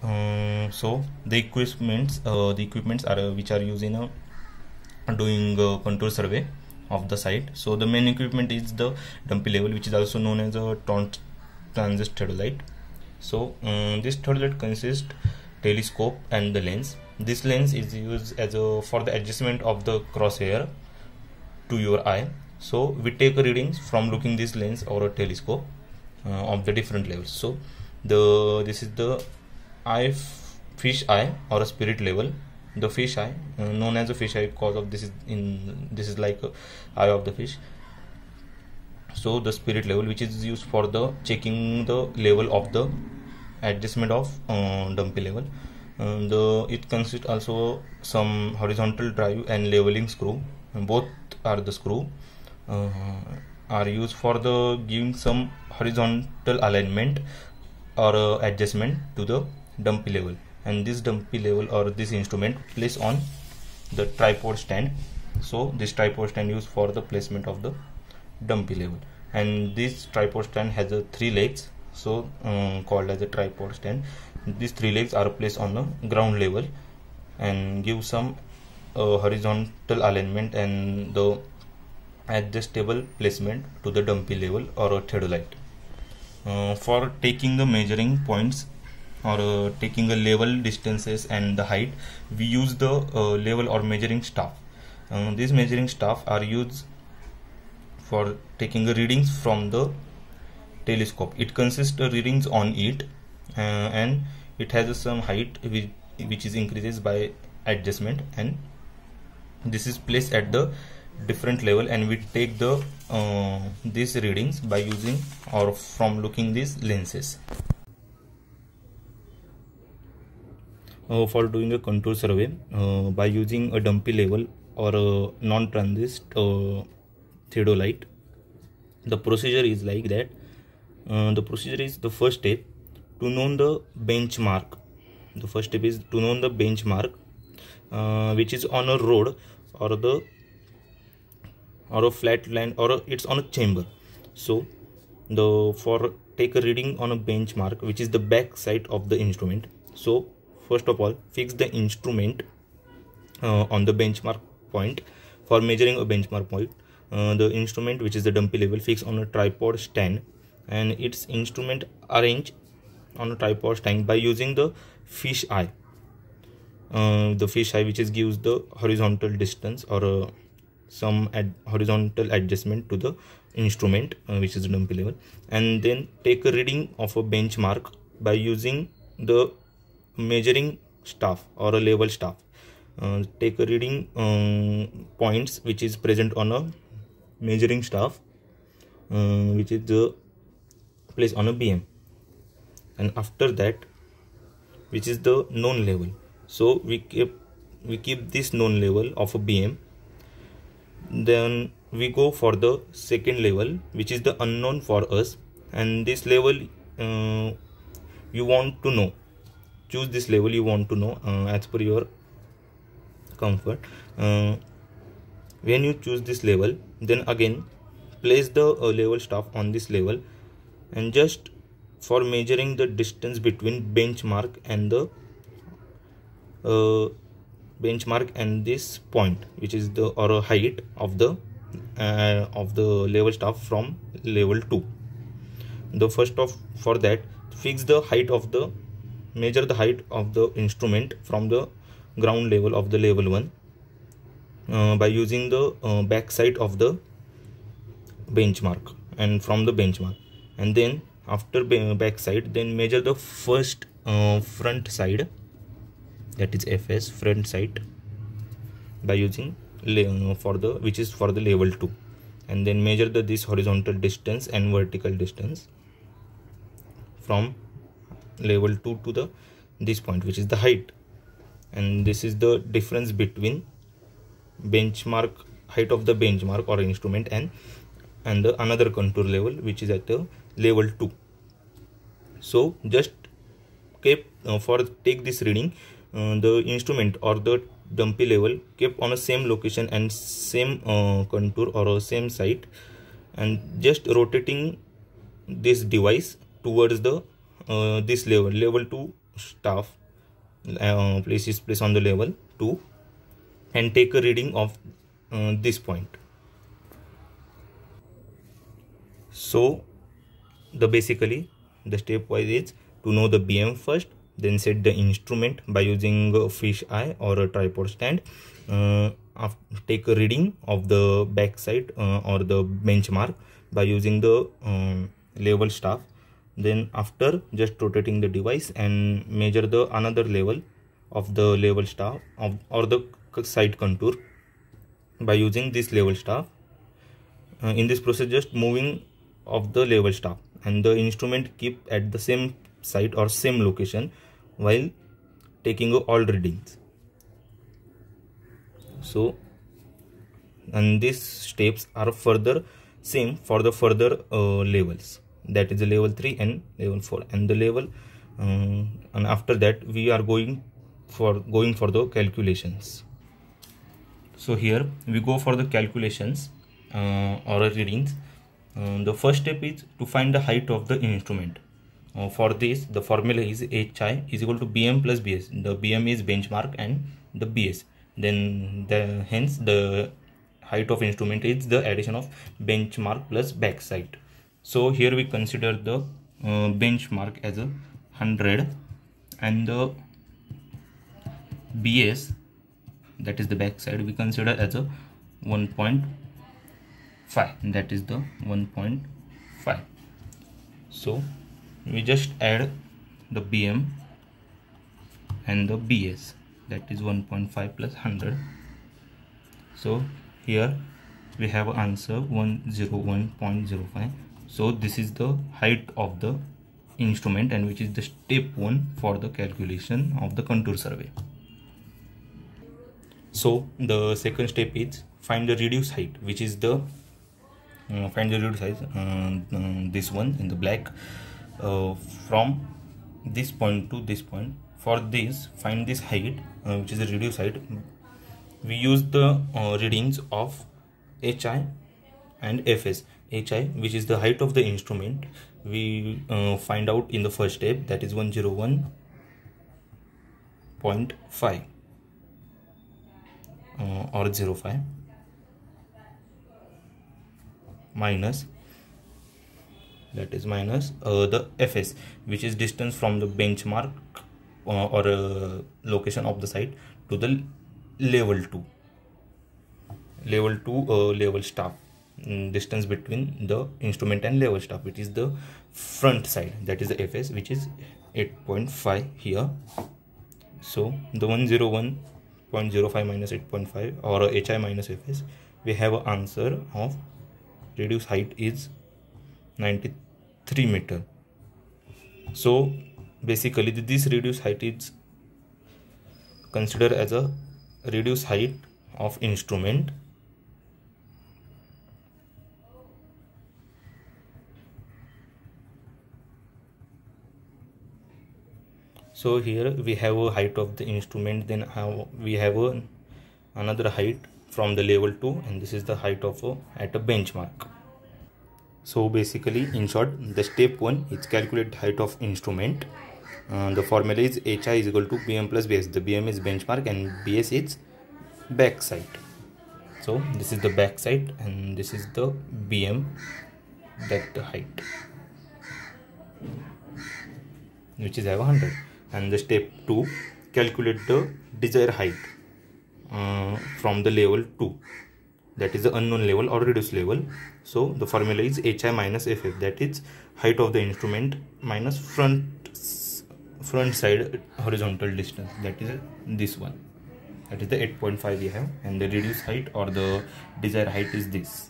So the equipments are which are used in doing contour survey of the site. So the main equipment is the dumpy level, which is also known as a transist theodolite. So this theodolite consists telescope and the lens. This lens is used as for the adjustment of the crosshair to your eye. So we take readings from looking this lens or a telescope of the different levels. So this is the fish eye or a spirit level. The fish eye, known as a fish eye because of this is like a eye of the fish. So the spirit level, which is used for the checking the level of the adjustment of dumpy level. It consists also some horizontal drive and leveling screw. Both are the screw are used for the giving some horizontal alignment or adjustment to the dumpy level. And this dumpy level or this instrument placed on the tripod stand. So this tripod stand used for the placement of the dumpy level, and this tripod stand has 3 legs, so called as a tripod stand. These 3 legs are placed on the ground level and give some horizontal alignment and the adjustable placement to the dumpy level or a theodolite. For taking the measuring points or taking a level distances and the height, we use the level or measuring staff. These measuring staff are used for taking readings from the telescope. It consists of readings on it, and it has some height which is increases by adjustment, and this is placed at the different level, and we take the these readings by using or from looking these lenses. For doing a contour survey by using a dumpy level or a non-transist theodolite, the procedure is like that. The procedure is the first step to know the benchmark. The first step is to know the benchmark which is on a road or a flat land or it's on a chamber. So for take a reading on a benchmark, which is the back side of the instrument. So first of all, fix the instrument on the benchmark point. For measuring a benchmark point, the instrument, which is the dumpy level, fixed on a tripod stand, and its instrument arranged on a tripod stand by using the fish eye. The fish eye, which is gives the horizontal distance or some horizontal adjustment to the instrument, which is the dumpy level, and then take a reading of a benchmark by using the measuring staff or a level staff. Take a reading points which is present on a measuring staff, which is placed on a beam, and after that, which is the known level. So we keep this known level of a beam. Then we go for the second level, which is the unknown for us, and this level you want to know. Choose this level you want to know as per your comfort. When you choose this level, then again place the level staff on this level, and just for measuring the distance between benchmark and the this point, which is the or a height of the level staff from level 2. The first of for that, fix the height of the measure the height of the instrument from the ground level of the level 1 by using the back side of the benchmark and from the benchmark, and then after back side, then measure the first front side, that is FS, front side, by using for the which is for the level 2, and then measure this horizontal distance and vertical distance from level 2 to this point, which is the height, and this is the difference between benchmark height of the benchmark or instrument and the another contour level, which is at the level 2. So just keep take this reading, the instrument or the dumpy level kept on a same location and same contour or same site, and just rotating this device towards the this level 2 staff place on the level 2 and take a reading of this point. So basically the stepwise is to know the BM first, then set the instrument by using a fish eye or a tripod stand, take a reading of the backside or the benchmark by using the level staff, then after just rotating the device and measure the another level of the level staff or the side contour by using this level staff. In this process, just moving of the level staff and the instrument keep at the same site or same location while taking all readings. So, and these steps are further same for the further levels, that is the level 3 and level 4 and the level and after that we are going for the calculations. So here we go for the calculations or readings. The first step is to find the height of the instrument. For this, the formula is HI is equal to BM plus BS. The BM is benchmark and the BS. Then hence the height of instrument is the addition of benchmark plus backside. So here we consider the benchmark as a 100 and the BS, that is the backside, we consider as a 1.5, that is the 1.5. So we just add the BM and the BS, that is 1.5 plus 100. So here we have answer 101.05. So this is the height of the instrument and which is the step 1 for the calculation of the contour survey. So the second step is find the reduced height, which is the find the reduced height, this one in the black, from this point to this point. For this, find this height, which is the reduced height. We use the readings of HI and FS. HI, which is the height of the instrument, we find out in the first step, that is 101.5 or 05 minus, that is minus the FS, which is distance from the benchmark or location of the site to the level 2 level staff, distance between the instrument and level staff, which is the front side, that is the FS, which is 8.5 here. So the 101.05 minus 8.5 or HI minus FS, we have an answer of reduced height is 93 meter. So basically this reduced height is considered as a reduced height of instrument. So here we have a height of the instrument, then we have another height from the level 2, and this is the height of at a benchmark. So basically, in short, the step 1 is calculate height of instrument. The formula is HI is equal to BM plus BS. The BM is benchmark and BS is backside. So this is the backside and this is the BM, that the height, which is 100. And the step 2, calculate the desired height from the level 2, that is the unknown level or reduced level. So the formula is HI minus FF, that is height of the instrument minus front side horizontal distance, that is this one, that is the 8.5 we have, and the reduced height or the desired height is this.